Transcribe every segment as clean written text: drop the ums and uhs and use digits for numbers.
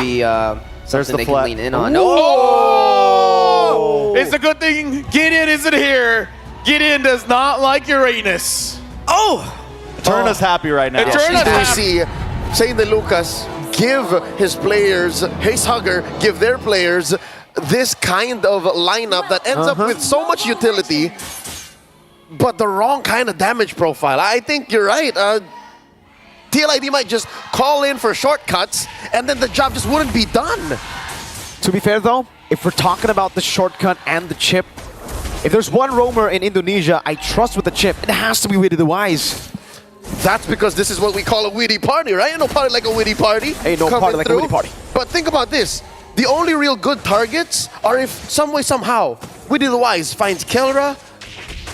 be something they can lean in on. Oh! It's a good thing Gideon isn't here. Gideon does not like Uranus. Oh! Eterna's happy right now. Eterna's We happy. see Saint De Lucas give his players, Haze Hugger, give their players this kind of lineup that ends up with so much utility, but the wrong kind of damage profile. I think you're right. TLID might just call in for shortcuts, and then the job just wouldn't be done. To be fair though, if we're talking about the shortcut and the chip, if there's one roamer in Indonesia I trust with the chip, it has to be Witty the Wise. That's because this is what we call a witty party, right? Ain't no party like a witty party. Ain't no party like a witty party. But think about this. The only real good targets are if some way, somehow, Witty the Wise finds Kelra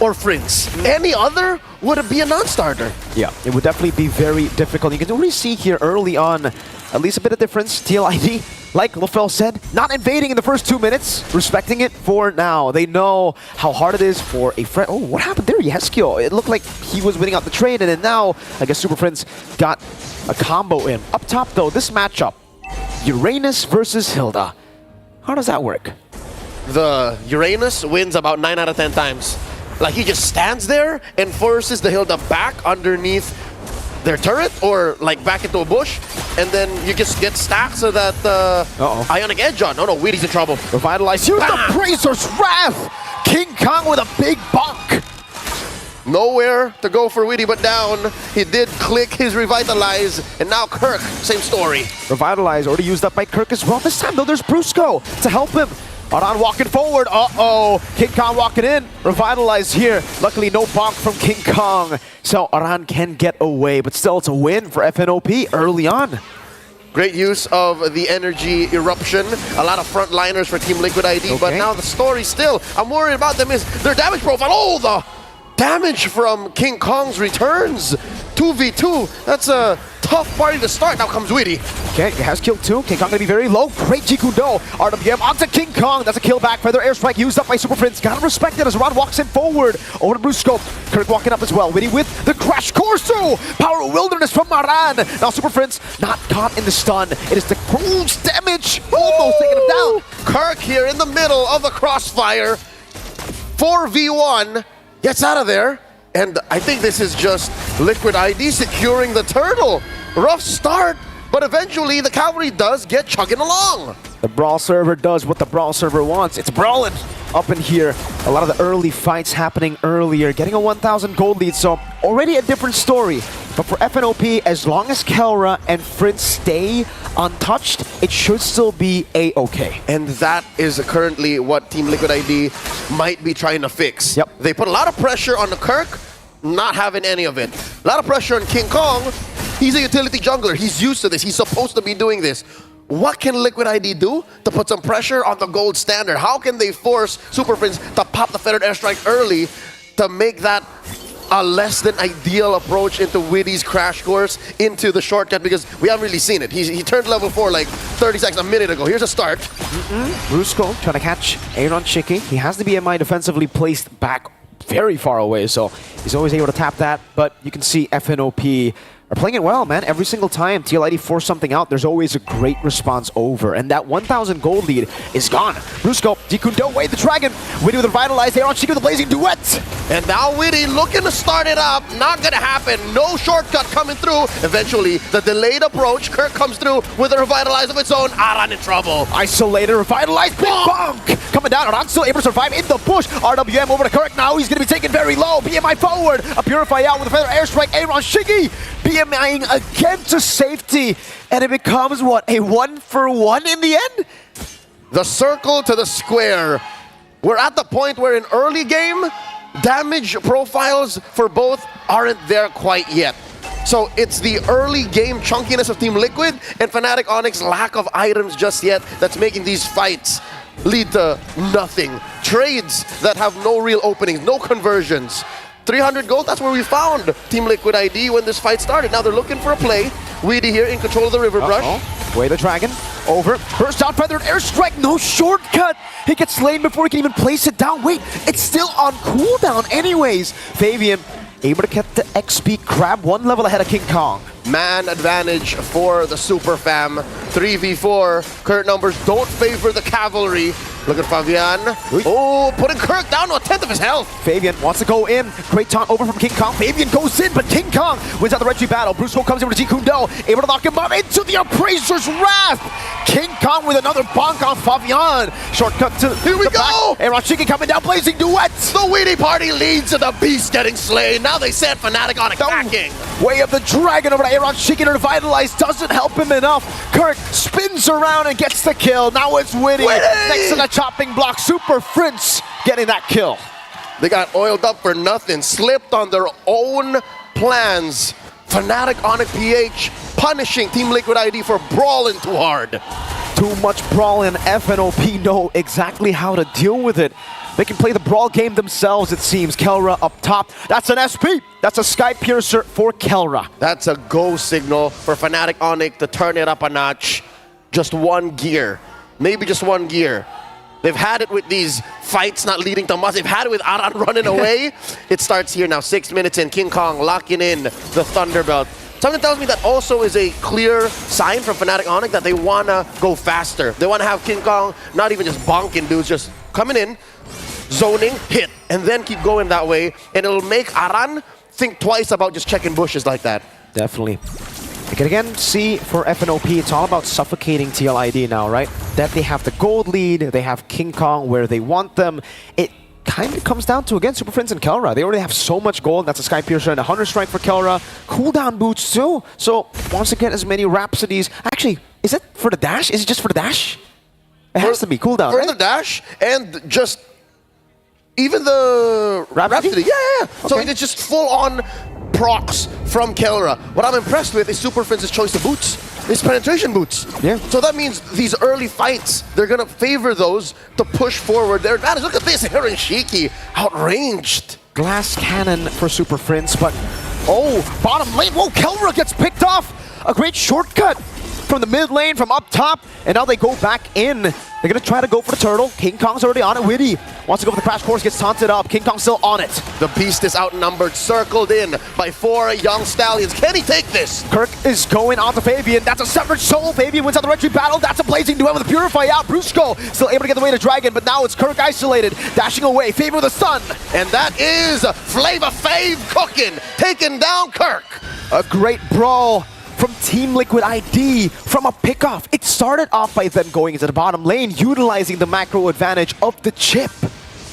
or Frinz. Any other would be a non-starter. Yeah, it would definitely be very difficult. You can already see here early on, at least a bit of difference. TLID, like LaFell said, not invading in the first 2 minutes, respecting it for now. They know how hard it is for a friend. Oh, what happened there, Yeskio? It looked like he was winning out the trade, and then now, I guess Super Friends got a combo in. Up top, though, this matchup, Uranus versus Hilda. How does that work? The Uranus wins about 9 out of 10 times. Like, he just stands there and forces the Hilda back underneath their turret or like back into a bush, and then you just get stacked so that Ionic Edge on. No, Wheaty's in trouble. Revitalize. Use the Razor's Wrath! King Kong with a big bonk! Nowhere to go for Witty but down. He did click his Revitalize, and now Kirk, same story. Revitalize already used up by Kirk as well. This time though, there's Brusco to help him. Aran walking forward. Uh-oh. King Kong walking in. Revitalize here. Luckily, no bonk from King Kong. So Aran can get away, but still it's a win for FNOP early on. Great use of the energy eruption. A lot of frontliners for Team Liquid ID, but now the story still, I'm worried about them, is their damage profile. Oh, the damage from King Kong's returns. 2v2. That's a tough party to start. Now comes Witty. Okay, he has killed two. King Kong gonna be very low. Great Jikudo. RWM onto King Kong. That's a kill back. Feather airstrike used up by Super Prince. Gotta respect it as Ron walks in forward. Over to Blue Scope. Kirk walking up as well. Witty with the Crash Corso. Power Wilderness from Maran. Now Super Prince not caught in the stun. It is the cruise damage. Almost taking him down. Kirk here in the middle of the crossfire. 4v1. Gets out of there. And I think this is just Liquid ID securing the turtle. Rough start, but eventually the cavalry does get chugging along. The Brawl server does what the Brawl server wants. It's brawling up in here. A lot of the early fights happening earlier. Getting a 1,000 gold lead, so already a different story. But for FNOP, as long as Kelra and Fritz stay untouched, it should still be A-okay. And that is currently what Team Liquid ID might be trying to fix. Yep. They put a lot of pressure on the Kirk, not having any of it. A lot of pressure on King Kong. He's a utility jungler. He's used to this. He's supposed to be doing this. What can Liquid ID do to put some pressure on the gold standard? How can they force Super Friends to pop the feathered airstrike early to make that a less than ideal approach into Witty's crash course into the shortcut, because we haven't really seen it. He turned level 4 like 30 seconds, a minute ago. Here's a start. Brusco trying to catch Aaron Chicky. He has the BMI defensively placed back very far away, so he's always able to tap that. But you can see FNOP are playing it well, man. Every single time TLID force something out, there's always a great response over. And that 1,000 gold lead is gone. Brusco, Jikudo, wait the dragon. Witty with a revitalized, Aaron Chicky with a blazing duet. And now Witty looking to start it up. Not gonna happen. No shortcut coming through. Eventually, the delayed approach. Kirk comes through with a revitalize of its own. Aran in trouble. Isolated, revitalized, big bonk! Coming down, Aran still able to survive in the bush. RWM over to Kirk now. He's gonna be taken very low. BMI forward. A Purify out with a feather airstrike. Aaron Chicky BMIing again to safety. And it becomes, what, a 1-for-1 in the end? The circle to the square. We're at the point where in early game, damage profiles for both aren't there quite yet. So it's the early game chunkiness of Team Liquid and FNATIC ONIC's lack of items just yet that's making these fights lead to nothing. Trades that have no real openings, no conversions. 300 gold, that's where we found Team Liquid ID when this fight started. Now they're looking for a play. Weedy here in control of the river brush. Way the dragon, over. Burst out, feathered airstrike, no shortcut. He gets slain before he can even place it down. Wait, it's still on cooldown anyways. Fabian able to get the XP, grab one level ahead of King Kong. Man advantage for the Super Fam. 3v4. Current numbers don't favor the cavalry. Look at Fabian. Oh, putting Kirk down to a tenth of his health. Fabian wants to go in. Great taunt over from King Kong. Fabian goes in, but King Kong wins out the Reggie battle. Brusco comes in with G Kundo, able to knock him up into the Appraiser's Wrath. King Kong with another bonk on Fabian. Shortcut to Here we go. Aaron Shiki coming down, blazing duets. The Weedy Party leads to the Beast getting slain. Now they send FNATIC ONIC backing. Way of the Dragon over to Aaron Shiki to revitalize. Doesn't help him enough. Kirk spins around and gets the kill. Now it's Witty next to the chopping block. Super Prince getting that kill. They got oiled up for nothing. Slipped on their own plans. FNATIC ONIC PH punishing Team Liquid ID for brawling too hard. Too much brawl, and FNOP know exactly how to deal with it. They can play the brawl game themselves, it seems. Kelra up top. That's an SP. That's a Sky Piercer for Kelra. That's a go signal for FNATIC ONIC to turn it up a notch. Just one gear. Maybe just one gear. They've had it with these fights not leading to much. They've had it with Aran running away. It starts here now. 6 minutes in. King Kong locking in the Thunderbelt. Something tells me that also is a clear sign from FNATIC ONIC that they want to go faster. They want to have King Kong not even just bonking dudes, just coming in, zoning, hit, and then keep going that way. And it'll make Aran think twice about just checking bushes like that. Definitely. You can again see for FNOP, it's all about suffocating TLID now, right? That they have the gold lead, they have King Kong where they want them. It kind of comes down to, again, Super Prince and Kelra. They already have so much gold. That's a Sky Piercer and a Hunter Strike for Kelra. Cooldown boots too. So wants to get as many Rhapsodies. Actually, is it for the dash? Is it just for the dash? It has to be cooldown, for right? the dash and just even the Rhapsody? Yeah. So Okay. it's just full on procs from Kelra. What I'm impressed with is Super Prince's choice of boots. It's penetration boots. Yeah. So that means these early fights, they're gonna favor those to push forward their advantage. Look at this, Aaron Shiki, outranged. Glass cannon for Super Prince, but oh, bottom lane. Whoa, Kelra gets picked off. A great shortcut from the mid lane, from up top, and now they go back in. They're gonna try to go for the turtle. King Kong's already on it. Witty wants to go for the crash course, gets taunted up. King Kong's still on it. The beast is outnumbered, circled in by 4 young stallions. Can he take this? Kirk is going on to Fabian. That's a severed soul. Fabian wins out the retreat battle. That's a blazing duet with the Purify out. Brusco still able to get the way to Dragon, but now it's Kirk isolated, dashing away. Fabian with a stun. And that is Flavor Fave cooking, taking down Kirk. A great brawl from Team Liquid ID from a pickoff. It started off by them going into the bottom lane, utilizing the macro advantage of the chip.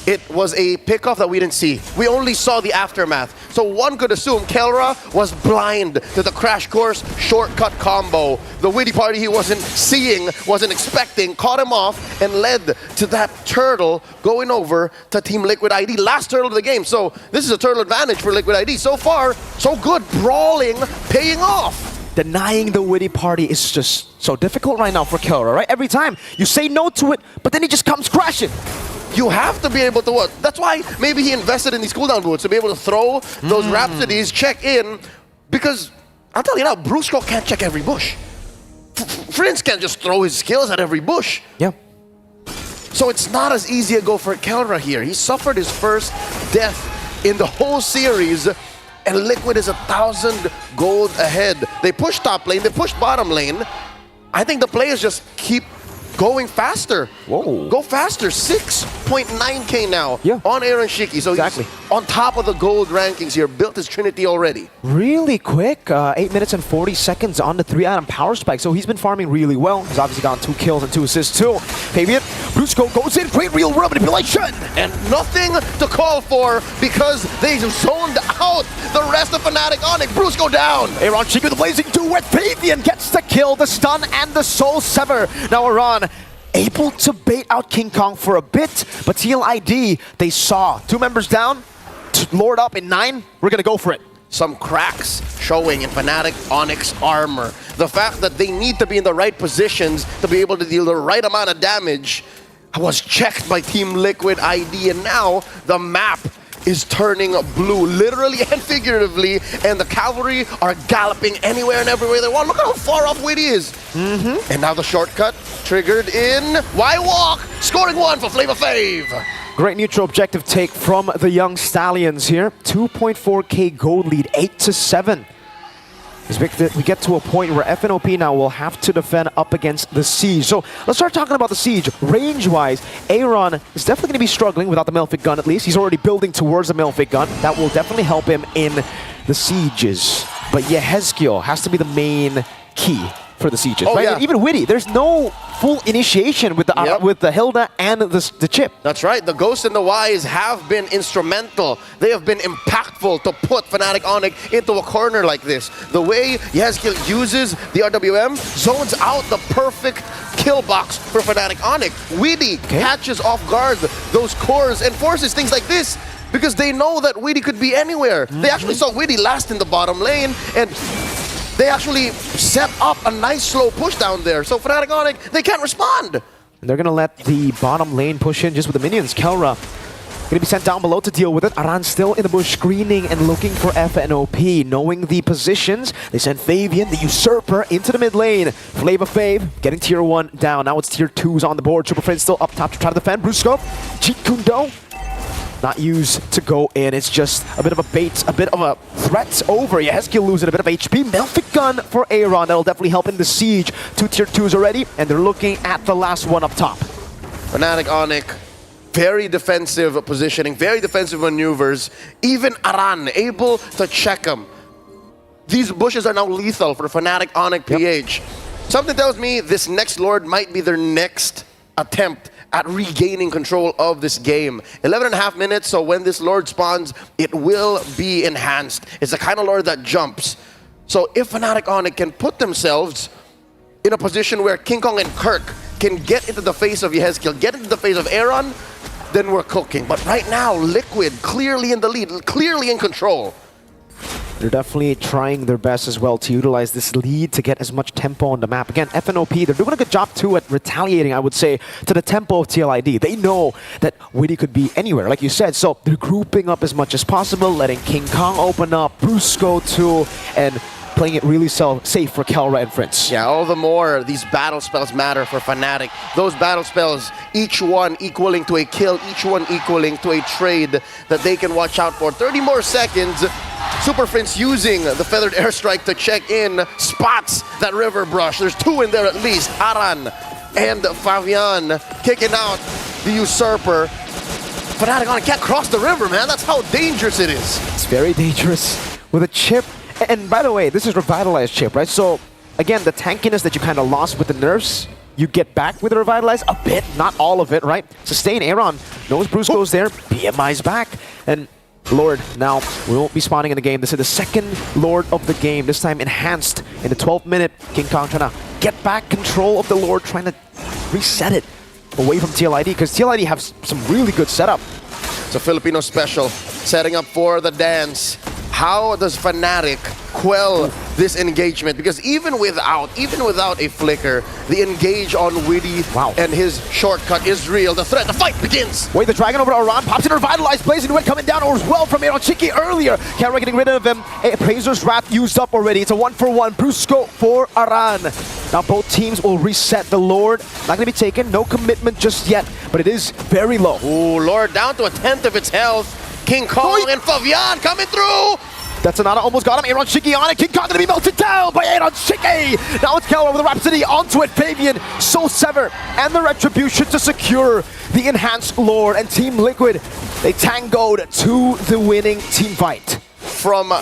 It was a pickoff that we didn't see. We only saw the aftermath. So one could assume Kelra was blind to the crash course shortcut combo. The Witty Party he wasn't seeing, wasn't expecting, caught him off and led to that turtle going over to Team Liquid ID. Last turtle of the game. So this is a turtle advantage for Liquid ID. So far, so good. Brawling, paying off. Denying the Witty Party is just so difficult right now for Kelra, right? Every time you say no to it, but then he just comes crashing. You have to be able to what? That's why maybe he invested in these cooldown boots to be able to throw those Rhapsodies, check in, because I'll tell you now, Brusco can't check every bush. Prince can't just throw his skills at every bush. Yeah. So it's not as easy a go for Kelra here. He suffered his first death in the whole series, and Liquid is 1,000 gold ahead. They push top lane, they push bottom lane. I think the players just keep going faster. Whoa. Go faster. 6.9k now on Aaron Shiki. So exactly. He's on top of the gold rankings here. Built his Trinity already. Really quick. 8 minutes and 40 seconds on the 3-atom power spike. So he's been farming really well. He's obviously gotten 2 kills and 2 assists too. Fabian, Brusco goes in. Great real world manipulation. And nothing to call for because they zoned out the rest of FNATIC ONIC. Brusco down. Aaron Shiki with the blazing duet. Fabian gets the kill, the stun, and the soul sever. Now Aaron able to bait out King Kong for a bit, but TLID, they saw 2 members down, Lord up in 9, we're gonna go for it. Some cracks showing in FNATIC ONIC's armor. The fact that they need to be in the right positions to be able to deal the right amount of damage was checked by Team Liquid ID, and now the map is turning blue, literally and figuratively, and the cavalry are galloping anywhere and everywhere they want. Look at how far off Witty is. And now the shortcut triggered in. Why walk? Scoring 1 for Flavor Fave. Great neutral objective take from the young Stallions here. 2.4k gold lead, 8-7. is we get to a point where FNOP now will have to defend up against the Siege. So let's start talking about the Siege. Range-wise, Aaron is definitely going to be struggling without the Melfic gun at least. He's already building towards the Melfic gun. That will definitely help him in the Sieges. But Yehezkiel has to be the main key for the Sieges, right? Yeah. And even Witty, there's no full initiation with the Hilda and the Chip. That's right. The Ghost and the Wise have been instrumental. They have been impactful to put FNATIC ONIC into a corner like this. The way Yehezkiel uses the RWM zones out the perfect kill box for FNATIC ONIC. Witty catches off guard those cores and forces things like this because they know that Witty could be anywhere. They actually saw Witty last in the bottom lane, and they actually set up a nice slow push down there. So FNATIC ONIC, they can't respond. They're going to let the bottom lane push in just with the minions. Kelra going to be sent down below to deal with it. Aran still in the bush screening and looking for FNOP. Knowing the positions, they send Fabian, the Usurper, into the mid lane. Flavor Fave getting tier 1 down. Now it's tier 2s on the board. Super Friends still up top to try to defend. Brusco, Jeet Kundo, not used to go in. It's just a bit of a bait, a bit of a threat over. Yehezkiel losing a bit of HP. Melfic gun for Aaron. That'll definitely help in the Siege. 2 tier 2s already, and they're looking at the last one up top. FNATIC ONIC, very defensive positioning, very defensive maneuvers. Even Aran able to check him. These bushes are now lethal for FNATIC ONIC PH. Something tells me this next Lord might be their next attempt at regaining control of this game. 11.5 minutes, so when this Lord spawns, it will be enhanced. It's the kind of Lord that jumps. So if FNATIC ONIC can put themselves in a position where King Kong and Kirk can get into the face of Yehezkiel, get into the face of Aaron, then we're cooking. But right now, Liquid clearly in the lead, clearly in control. They're definitely trying their best as well to utilize this lead to get as much tempo on the map. Again, FNOP, they're doing a good job too at retaliating, I would say, to the tempo of TLID. They know that Witty could be anywhere, like you said, so they're grouping up as much as possible, letting King Kong open up, Brusco too, and playing it really safe for Kelra and Prince. Yeah, all the more these battle spells matter for FNATIC. Those battle spells, each one equaling to a kill, each one equaling to a trade that they can watch out for. 30 more seconds. Super Prince using the Feathered Airstrike to check in, spots that River Brush. There's 2 in there at least. Aran and Fabian kicking out the Usurper. FNATIC ONIC can't cross the river, man. That's how dangerous it is. It's very dangerous with a chip. And by the way, this is revitalized chip, right? So again, the tankiness that you kind of lost with the nerfs, you get back with the revitalize a bit, not all of it, right? Sustain. Aaron knows Bruce goes there, BMI's back, and Lord now won't be spawning in the game. This is the second Lord of the game, this time enhanced in the 12th minute. King Kong trying to get back control of the Lord, trying to reset it away from TLID, because TLID have some really good setup. It's a Filipino special, setting up for the dance. How does FNATIC quell this engagement? Because even without a flicker, the engage on Witty and his shortcut is real. The threat, the fight begins. Wait, the Dragon over to Aran, pops in a revitalized, plays into it, coming down as well from Aaron Chiki earlier. Kelra getting rid of him. Appraiser's Wrath used up already. It's a 1-for-1. Brusco for Aran. Now both teams will reset the Lord. Not going to be taken, no commitment just yet, but it is very low. Ooh, Lord down to 1/10 of its health. King Kong and Fabian coming through. That's Sonata almost got him. Aaron Shiki on it. King Kong gonna be melted down by Aaron Shiki. Now it's Kelra with the Rhapsody onto it. Fabian, Soul Sever, and the Retribution to secure the enhanced Lord. And Team Liquid, they tangoed to the winning team fight. From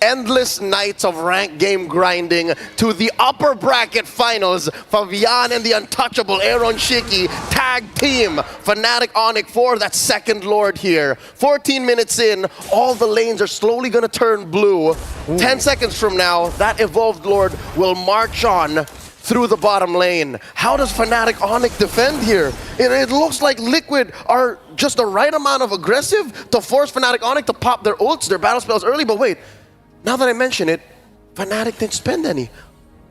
endless nights of ranked game grinding to the upper bracket finals, Fabian and the untouchable Aaron Shiki tag team FNATIC ONIC for that second Lord here. 14 minutes in, all the lanes are slowly going to turn blue. 10 seconds from now, that evolved Lord will march on through the bottom lane. How does FNATIC ONIC defend here? It looks like Liquid are just the right amount of aggressive to force FNATIC ONIC to pop their ults, their battle spells early, but wait, now that I mention it, FNATIC didn't spend any.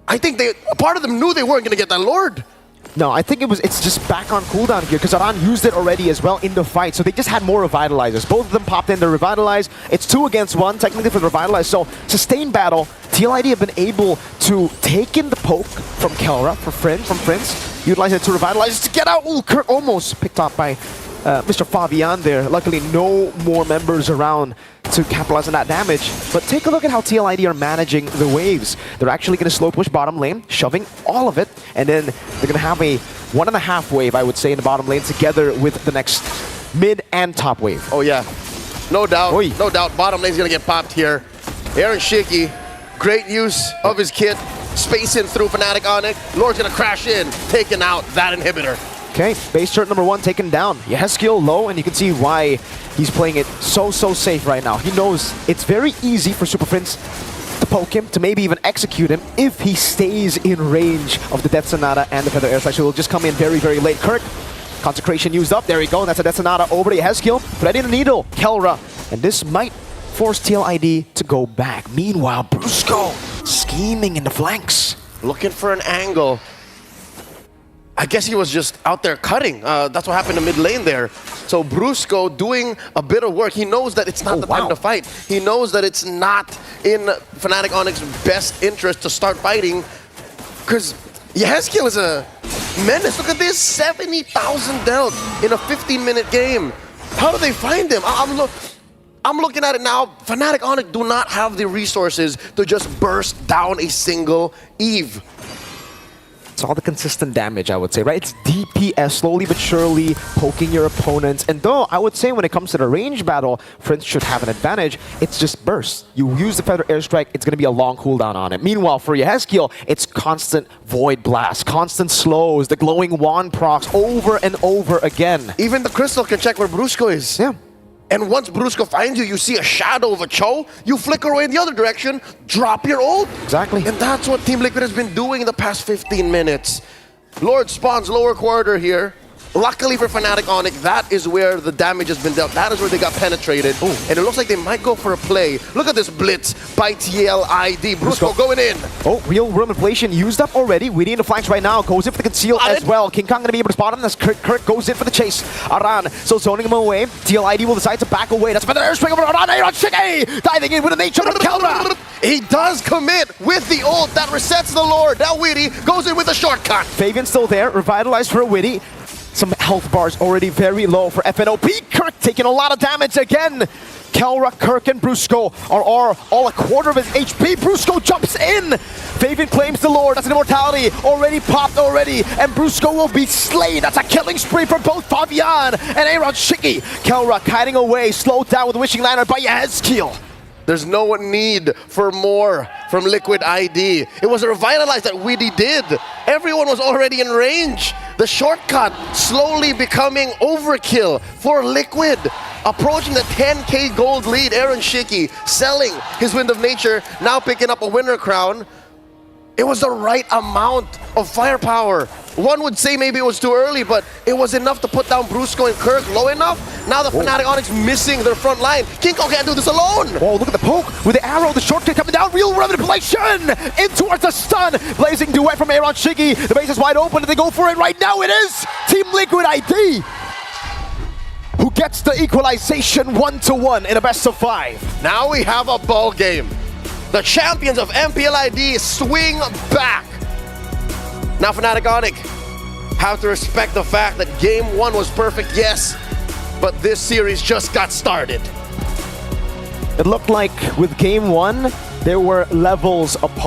I think part of them knew they weren't going to get that Lord. No, I think it's just back on cooldown here because Aran used it already as well in the fight, so they just had more Revitalizers. Both of them popped in their Revitalize. It's 2 against 1 technically for the Revitalize, so sustained battle. TLID have been able to take in the poke from Kelra, from Prince, utilize it to Revitalize to get out. Ooh, Kirk almost picked up by Mr. Fabian there. Luckily, no more members around to capitalize on that damage. But take a look at how TLID are managing the waves. They're actually going to slow push bottom lane, shoving all of it, and then they're going to have a 1.5 wave, I would say, in the bottom lane together with the next mid and top wave. Oh yeah, no doubt, Oy. no doubt. Bottom lane's gonna get popped here. Aaron Shiki, great use of his kit, spacing through FNATIC ONIC. Lord's gonna crash in, taking out that inhibitor. Okay, base turret number 1 taken down. Yehezkiel low, and you can see why he's playing it so safe right now. He knows it's very easy for Super Prince to poke him, to maybe even execute him, if he stays in range of the Death Sonata and the Feather Air Strike. So he'll just come in very late. Kirk, Consecration used up. There we go. That's a Death Sonata over to Yehezkiel. Threading the needle. Kelra. And this might force TLID to go back. Meanwhile, Brusco scheming in the flanks. Looking for an angle. I guess he was just out there cutting. That's what happened in mid lane there. So Brusco doing a bit of work. He knows that it's not the time to fight. He knows that it's not in FNATIC ONIC's best interest to start fighting, because Yehezkiel is a menace. Look at this, 70,000 dealt in a 15-minute game. How do they find him? I'm looking at it now. FNATIC ONIC do not have the resources to just burst down a single Eve. It's all the consistent damage, I would say, right? It's DPS, slowly but surely poking your opponents. And though I would say when it comes to the range battle, Prince should have an advantage, it's just bursts. You use the Feather Airstrike, it's going to be a long cooldown on it. Meanwhile, for Yehezkiel, it's constant Void Blast, constant slows, the glowing wand procs over and over again. Even the Crystal can check where Brusco is. Yeah. And once Brusco finds you, you see a shadow of a Cho, you flicker away in the other direction, drop your ult. Exactly. And that's what Team Liquid has been doing in the past 15 minutes. Lord spawns lower quarter here. Luckily for FNATIC ONIC, that is where the damage has been dealt. That is where they got penetrated. Ooh. And it looks like they might go for a play. Look at this blitz by TLID. Brusco going in. Oh, real room inflation used up already. Weedy in the flanks right now. Goes in for the conceal as well. King Kong going to be able to spot him as Kirk goes in for the chase. Aran so zoning him away. TLID will decide to back away. That's another airstring over Aran. Aran Shiki diving in with a nature of Kelra. He does commit with the ult that resets the Lord. Now Weedy goes in with a shortcut. Fabian's still there. Revitalized for a Weedy. Some health bars already very low for FNOP. Kirk taking a lot of damage again. Kelra, Kirk, and Brusco are all a quarter of his HP. Brusco jumps in. Fabian claims the Lord. That's an immortality. Already popped already. And Brusco will be slain. That's a killing spree for both Fabian and Aaron Shiki. Kelra kiting away. Slowed down with the Wishing Lantern by Yehezkiel. There's no need for more from Liquid ID. It was a revitalize that Weedy did. Everyone was already in range. The shortcut slowly becoming overkill for Liquid. Approaching the 10k gold lead, Aaron Shiki selling his Wind of Nature, now picking up a winner crown. It was the right amount of firepower. One would say maybe it was too early, but it was enough to put down Brusco and Kirk low enough. Now the FNATIC ONIC's missing their front line. King Kong can't do this alone. Oh, look at the poke with the arrow, the shortcut coming down. Real manipulation in towards the stun. Blazing duet from Aaron Shiki. The base is wide open and they go for it right now. It is Team Liquid ID who gets the equalization 1-1 in a best of 5. Now we have a ball game. The champions of MPLID swing back. Now FNATIC ONIC have to respect the fact that game 1 was perfect, yes, but this series just got started. It looked like with game 1, there were levels apart.